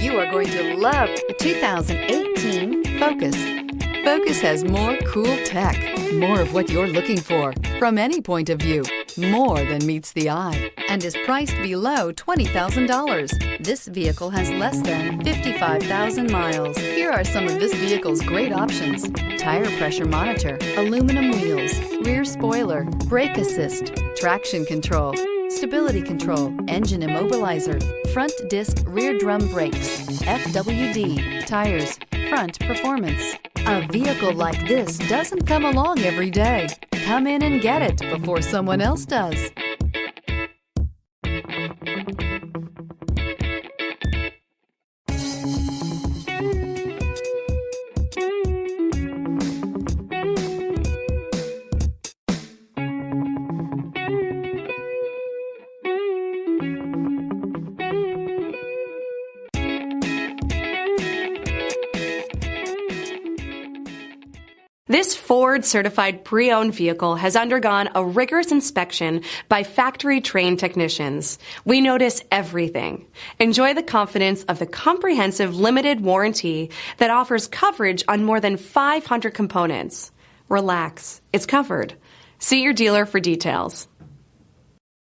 You are going to love the 2018 Focus. Focus has more cool tech, more of what you're looking for from any point of view, more than meets the eye, and is priced below $20,000. This vehicle has less than 55,000 miles. Here are some of this vehicle's great options: tire pressure monitor, aluminum wheels, rear spoiler, brake assist, traction control, stability control, engine immobilizer, front disc rear drum brakes, FWD, tires, front performance. A vehicle like this doesn't come along every day. Come in and get it before someone else does. This Ford Certified Pre-Owned vehicle has undergone a rigorous inspection by factory-trained technicians. We notice everything. Enjoy the confidence of the comprehensive limited warranty that offers coverage on more than 500 components. Relax, it's covered. See your dealer for details.